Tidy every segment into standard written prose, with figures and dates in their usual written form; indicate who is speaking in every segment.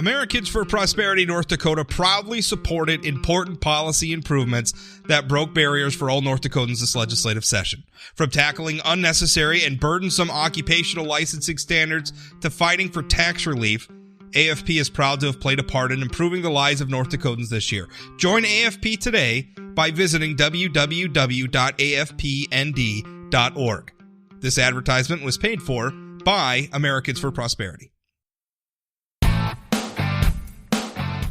Speaker 1: Americans for Prosperity North Dakota proudly supported important policy improvements that broke barriers for all North Dakotans this legislative session. From tackling unnecessary and burdensome occupational licensing standards to fighting for tax relief, AFP is proud to have played a part in improving the lives of North Dakotans this year. Join AFP today by visiting www.afpnd.org. This advertisement was paid for by Americans for Prosperity.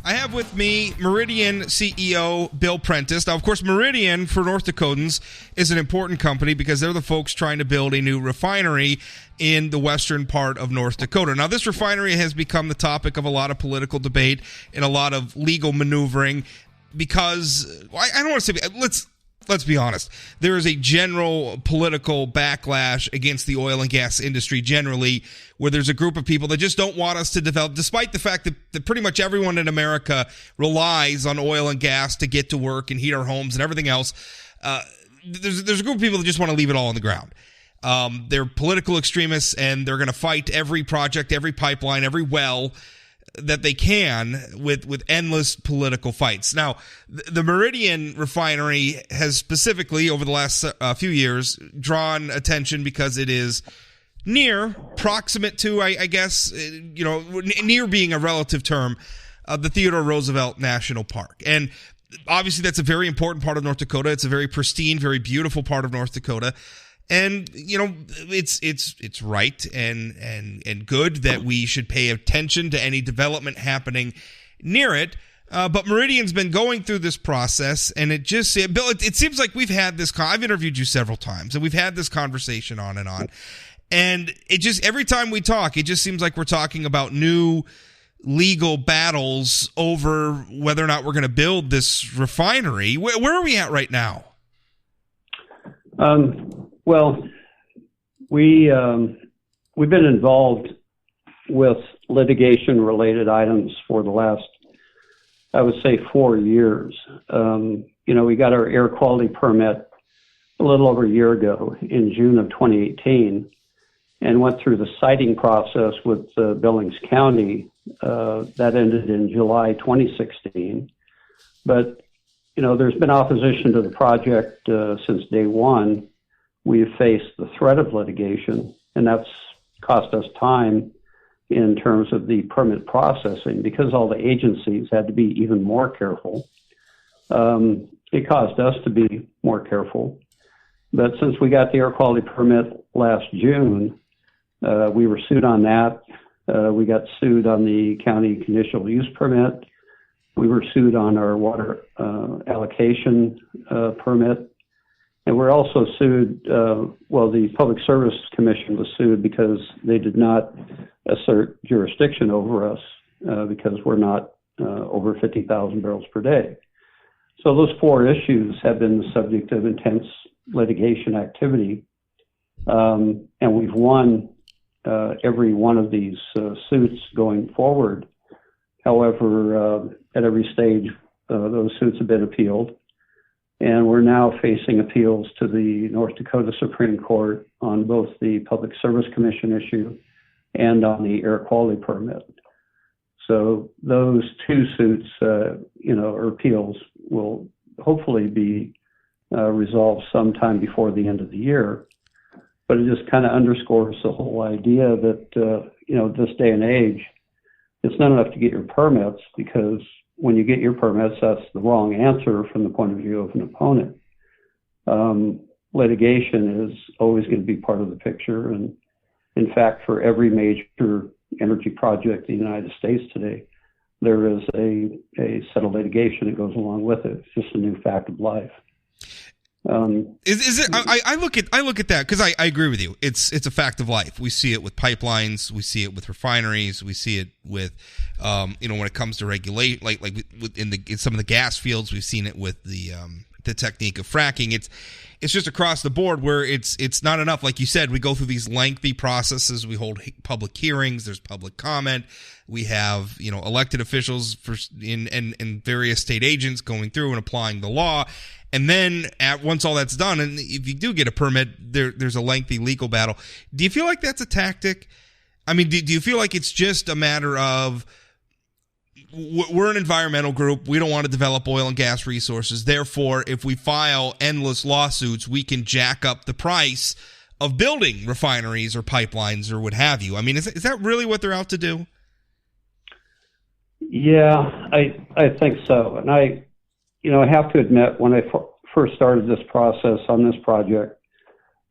Speaker 1: I have with me Meridian CEO Bill Prentice. Now, of course, Meridian for North Dakotans is an important company because they're the folks trying to build a new refinery in the western part of North Dakota. Now, this refinery has become the topic of a lot of political debate and a lot of legal maneuvering because, I don't want to say, let's be honest. There is a general political backlash against the oil and gas industry generally, where there's a group of people that just don't want us to develop, despite the fact that pretty much everyone in America relies on oil and gas to get to work and heat our homes and everything else. There's a group of people that just want to leave it all on the ground. They're political extremists, and they're going to fight every project, every pipeline, every well that they can with endless political fights. Now, the Meridian Refinery has specifically, over the last few years, drawn attention because it is proximate to, I guess, near being a relative term, the Theodore Roosevelt National Park. And obviously, that's a very important part of North Dakota. It's a very pristine, very beautiful part of North Dakota. And, it's right and good that we should pay attention to any development happening near it. But Meridian's been going through this process, and Bill, it seems like we've had this, I've interviewed you several times, and we've had this conversation on and on. And it just, every time we talk, it just seems like we're talking about new legal battles over whether or not we're going to build this refinery. Where are we at right now?
Speaker 2: Well, we've been involved with litigation-related items for the last, I would say, 4 years. We got our air quality permit a little over a year ago in June of 2018 and went through the siting process with Billings County. That ended in July 2016. But, there's been opposition to the project since day one. We've faced the threat of litigation, and that's cost us time in terms of the permit processing because all the agencies had to be even more careful. It caused us to be more careful. But since we got the air quality permit last June, we were sued on that. We got sued on the county conditional use permit. We were sued on our water allocation permit. And we're also sued, the Public Service Commission was sued because they did not assert jurisdiction over us because we're not over 50,000 barrels per day. So those 4 issues have been the subject of intense litigation activity. And we've won every one of these suits going forward. However, at every stage, those suits have been appealed. And we're now facing appeals to the North Dakota Supreme Court on both the Public Service Commission issue and on the air quality permit. So those 2 suits, or appeals, will hopefully be resolved sometime before the end of the year. But it just kind of underscores the whole idea that, this day and age, it's not enough to get your permits because when you get your permits, that's the wrong answer from the point of view of an opponent. Litigation is always going to be part of the picture. And in fact, for every major energy project in the United States today, there is a set of litigation that goes along with it. It's just a new fact of life.
Speaker 1: Is it? I look at that because I agree with you. It's a fact of life. We see it with pipelines. We see it with refineries. We see it with, when it comes to regulate, like in some of the gas fields. We've seen it with the technique of fracking. It's just across the board where it's not enough. Like you said, we go through these lengthy processes. We hold public hearings. There's public comment. We have elected officials and various state agents going through and applying the law. And then once all that's done, and if you do get a permit, there's a lengthy legal battle. Do you feel like that's a tactic? I mean, do you feel like it's just a matter of we're an environmental group. We don't want to develop oil and gas resources. Therefore, if we file endless lawsuits, we can jack up the price of building refineries or pipelines or what have you. I mean, is that really what they're out to do?
Speaker 2: Yeah, I think so. And I have to admit, when I first started this process on this project,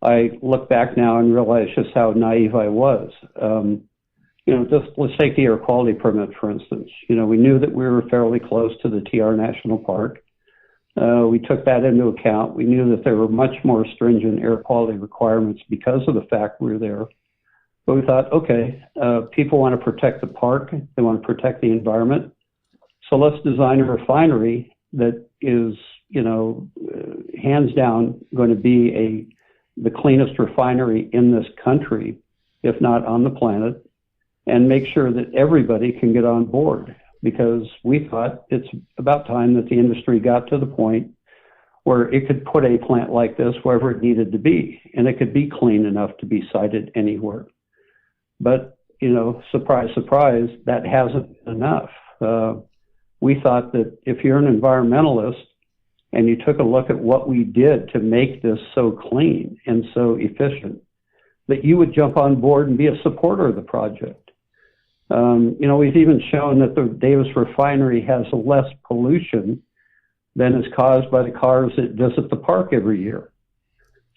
Speaker 2: I look back now and realize just how naive I was. Just let's take the air quality permit, for instance. We knew that we were fairly close to the TR National Park. We took that into account. We knew that there were much more stringent air quality requirements because of the fact we were there. But we thought, okay, people want to protect the park. They want to protect the environment. So let's design a refinery that is, hands down going to be the cleanest refinery in this country, if not on the planet, and make sure that everybody can get on board, because we thought it's about time that the industry got to the point where it could put a plant like this wherever it needed to be, and it could be clean enough to be sited anywhere. But, surprise, surprise, that hasn't been enough. We thought that if you're an environmentalist and you took a look at what we did to make this so clean and so efficient, that you would jump on board and be a supporter of the project. We've even shown that the Davis Refinery has less pollution than is caused by the cars that visit the park every year.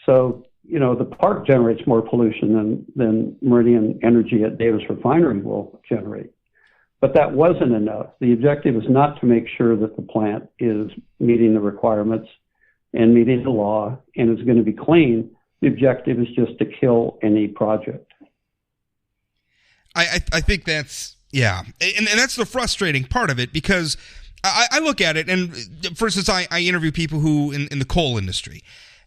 Speaker 2: So, the park generates more pollution than Meridian Energy at Davis Refinery will generate. But that wasn't enough. The objective is not to make sure that the plant is meeting the requirements and meeting the law and is going to be clean. The objective is just to kill any project.
Speaker 1: I think that's, yeah. And that's the frustrating part of it, because I look at it, and for instance, I interview people who in the coal industry,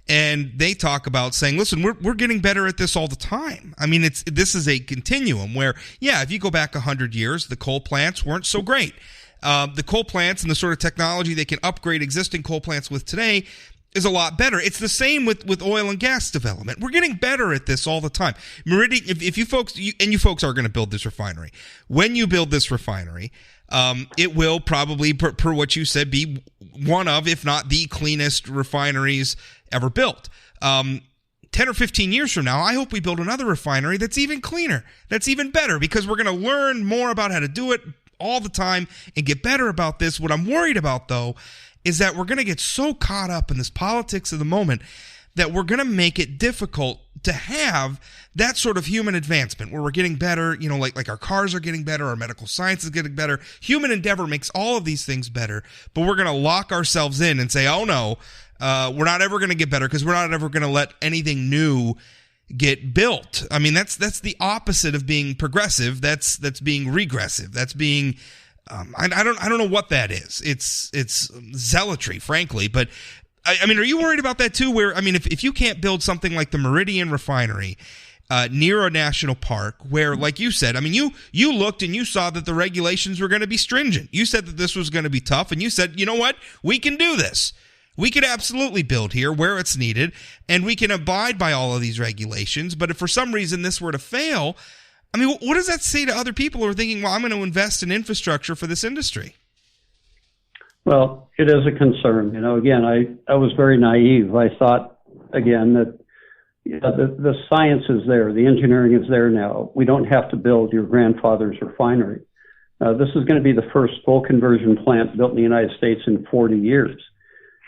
Speaker 1: and they talk about saying, listen, we're getting better at this all the time. I mean, this is a continuum where, yeah, if you go back 100 years, the coal plants weren't so great. The coal plants and the sort of technology they can upgrade existing coal plants with today is a lot better. It's the same with oil and gas development. We're getting better at this all the time. Meridian, if you folks are going to build this refinery, when you build this refinery, it will probably, per what you said, be one of, if not the cleanest refineries ever built. 10 or 15 years from now, I hope we build another refinery that's even cleaner, that's even better, because we're going to learn more about how to do it all the time and get better about this. What I'm worried about, though, is that we're going to get so caught up in this politics of the moment that we're going to make it difficult to have that sort of human advancement where we're getting better, like our cars are getting better, our medical science is getting better. Human endeavor makes all of these things better, but we're going to lock ourselves in and say, oh no, we're not ever going to get better because we're not ever going to let anything new get built. I mean, that's the opposite of being progressive. That's being regressive. That's being I don't know what that is. It's zealotry, frankly. But I mean, are you worried about that too? Where, I mean, if you can't build something like the Meridian Refinery near a national park, where, like you said, I mean, you looked and you saw that the regulations were going to be stringent. You said that this was going to be tough, and you said, you know what, we can do this. We could absolutely build here where it's needed, and we can abide by all of these regulations. But if for some reason this were to fail, I mean, what does that say to other people who are thinking, well, I'm going to invest in infrastructure for this industry?
Speaker 2: Well, it is a concern. Again, I was very naive. I thought, again, that the science is there. The engineering is there now. We don't have to build your grandfather's refinery. This is going to be the first full conversion plant built in the United States in 40 years.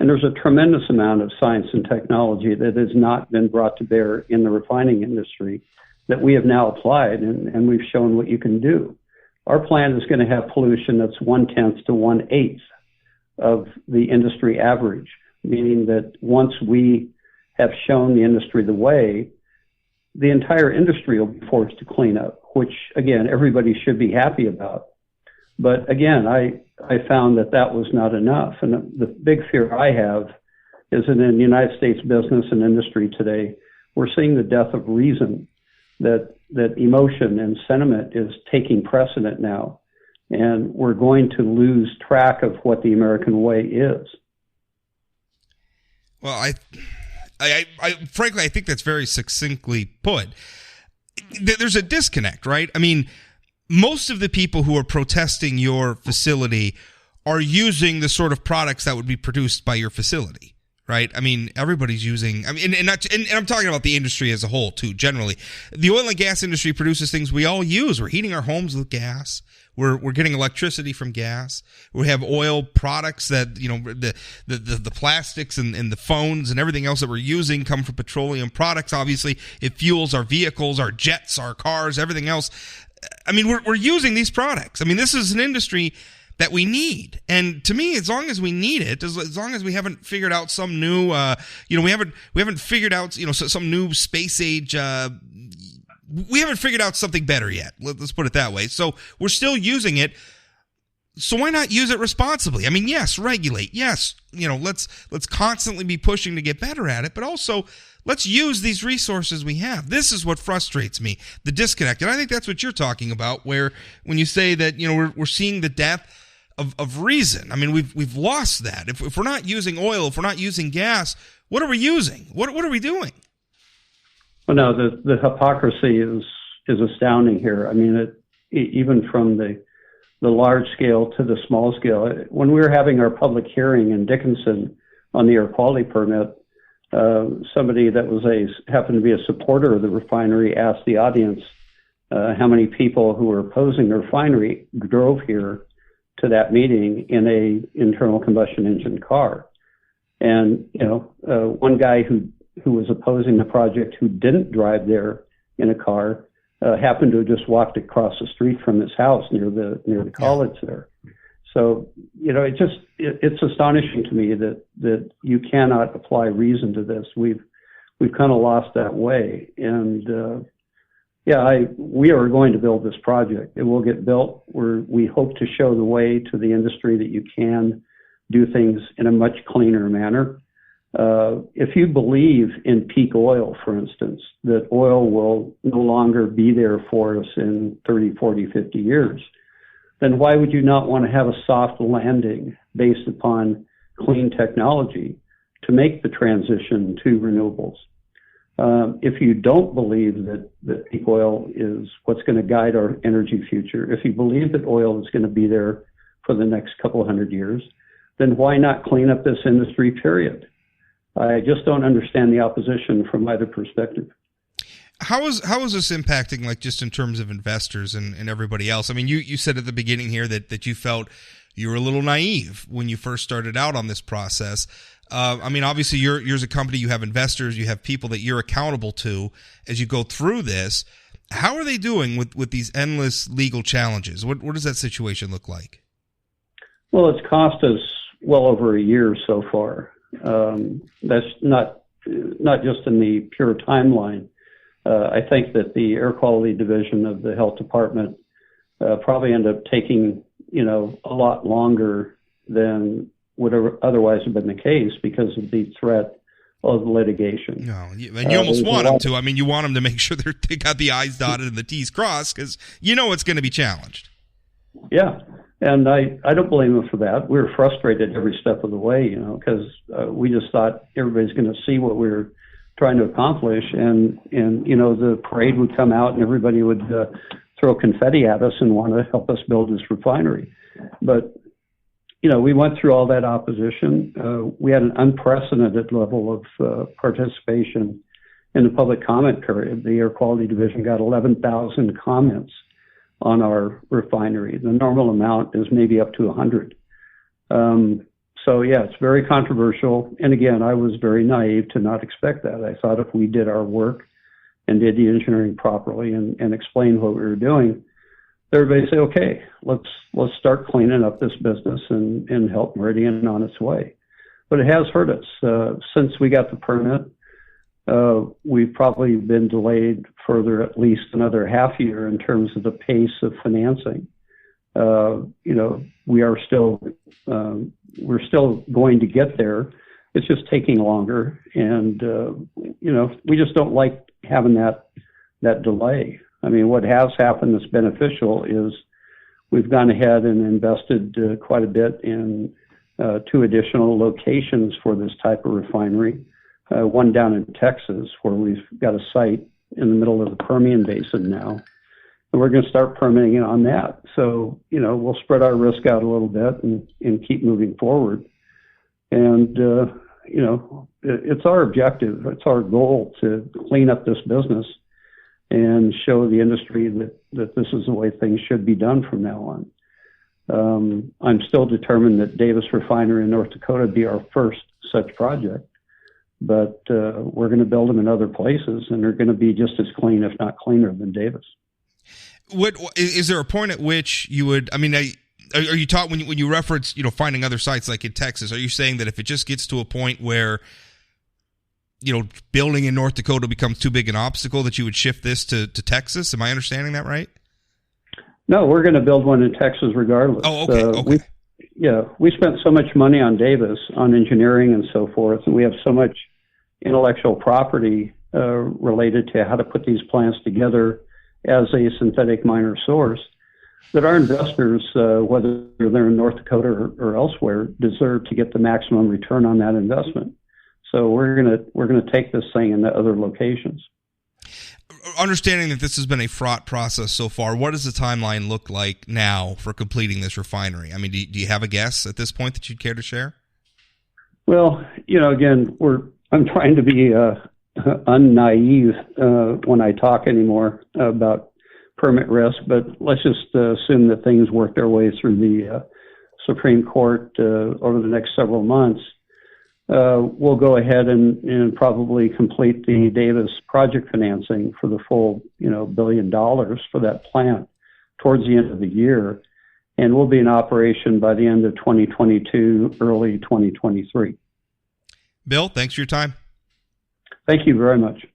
Speaker 2: And there's a tremendous amount of science and technology that has not been brought to bear in the refining industry that we have now applied, and we've shown what you can do. Our plant is going to have pollution that's 1/10 to 1/8 of the industry average, meaning that once we have shown the industry the way, the entire industry will be forced to clean up, which, again, everybody should be happy about. But again, I found that was not enough. And the big fear I have is that in the United States business and industry today, we're seeing the death of reason, that emotion and sentiment is taking precedent now. And we're going to lose track of what the American way is.
Speaker 1: Well, I frankly, I think that's very succinctly put. There's a disconnect, right? I mean, most of the people who are protesting your facility are using the sort of products that would be produced by your facility, right? I mean, everybody's using, I mean, and I'm talking about the industry as a whole too, generally. The oil and gas industry produces things we all use. We're heating our homes with gas. We're getting electricity from gas. We have oil products that, you know, the plastics and the phones and everything else that we're using come from petroleum products. Obviously, it fuels our vehicles, our jets, our cars, everything else. I mean, we're using these products. I mean, this is an industry that we need. And to me, as long as we need it, as long as we haven't figured out some new, we haven't figured out, some new space age, we haven't figured out something better yet. Let's put it that way. So we're still using it. So why not use it responsibly? I mean, yes, regulate. Yes, let's constantly be pushing to get better at it, but also let's use these resources we have. This is what frustrates me, the disconnect. And I think that's what you're talking about, where when you say that, we're seeing the death of reason. I mean, we've lost that. If we're not using oil, if we're not using gas, what are we using? What are we doing?
Speaker 2: Well, no, the hypocrisy is astounding here. I mean, even from the large scale to the small scale. When we were having our public hearing in Dickinson on the air quality permit, somebody that happened to be a supporter of the refinery asked the audience how many people who were opposing the refinery drove here to that meeting in a internal combustion engine car. And, one guy who was opposing the project, who didn't drive there in a car, happened to have just walked across the street from his house near the college there. So, it's astonishing to me that you cannot apply reason to this. We've kind of lost that way. And, we are going to build this project. It will get built. We hope to show the way to the industry that you can do things in a much cleaner manner. If you believe in peak oil, for instance, that oil will no longer be there for us in 30, 40, 50 years, then why would you not want to have a soft landing based upon clean technology to make the transition to renewables? If you don't believe that peak oil is what's going to guide our energy future, if you believe that oil is going to be there for the next couple of hundred years, then why not clean up this industry, period? I just don't understand the opposition from either perspective.
Speaker 1: How is this impacting, like, just in terms of investors and everybody else? I mean, you said at the beginning here that you felt you were a little naive when you first started out on this process. I mean, obviously, you're a company, you have investors, you have people that you're accountable to as you go through this. How are they doing with these endless legal challenges? What does that situation look like?
Speaker 2: Well, it's cost us well over a year so far. That's not just in the pure timeline. I think that the air quality division of the health department probably ended up taking, a lot longer than would otherwise have been the case because of the threat of litigation.
Speaker 1: No, and you almost want them to. I mean, you want them to make sure they got the I's dotted and the T's crossed, because it's going to be challenged.
Speaker 2: Yeah. And I don't blame them for that. We were frustrated every step of the way, because we just thought everybody's going to see what we were trying to accomplish. And the parade would come out and everybody would throw confetti at us and want to help us build this refinery. But, we went through all that opposition. We had an unprecedented level of participation in the public comment period. The Air Quality Division got 11,000 comments on our refinery. The normal amount is maybe up to 100. So yeah, it's very controversial. And again, I was very naive to not expect that. I thought if we did our work and did the engineering properly and explained what we were doing, everybody say, okay, let's start cleaning up this business and help Meridian on its way. But it has hurt us. Since we got the permit, we've probably been delayed further at least another half year in terms of the pace of financing. We're still going to get there. It's just taking longer, and we just don't like having that delay. I mean, what has happened that's beneficial is we've gone ahead and invested quite a bit in 2 additional locations for this type of refinery. One down in Texas, where we've got a site in the middle of the Permian Basin now, and we're going to start permitting on that. So, we'll spread our risk out a little bit and keep moving forward. And, it's our objective, it's our goal to clean up this business and show the industry that this is the way things should be done from now on. I'm still determined that Davis Refinery in North Dakota be our first such project, but we're going to build them in other places, and they're going to be just as clean, if not cleaner, than Davis.
Speaker 1: What is there a point at which you would? I mean, are you taught when you reference finding other sites like in Texas? Are you saying that if it just gets to a point where building in North Dakota becomes too big an obstacle, that you would shift this to Texas? Am I understanding that right?
Speaker 2: No, we're going to build one in Texas regardless.
Speaker 1: Oh, okay.
Speaker 2: We spent so much money on Davis, on engineering and so forth, and we have so much intellectual property related to how to put these plants together as a synthetic minor source, that our investors, whether they're in North Dakota or elsewhere, deserve to get the maximum return on that investment. So we're gonna take this thing into other locations.
Speaker 1: Understanding that this has been a fraught process so far, what does the timeline look like now for completing this refinery? I mean, do you have a guess at this point that you'd care to share?
Speaker 2: Well, again, I'm trying to be unnaive when I talk anymore about permit risk, but let's just assume that things work their way through the Supreme Court over the next several months. We'll go ahead and probably complete the Davis project financing for the full, $1 billion for that plant towards the end of the year, and we'll be in operation by the end of 2022, early 2023.
Speaker 1: Bill, thanks for your time.
Speaker 2: Thank you very much.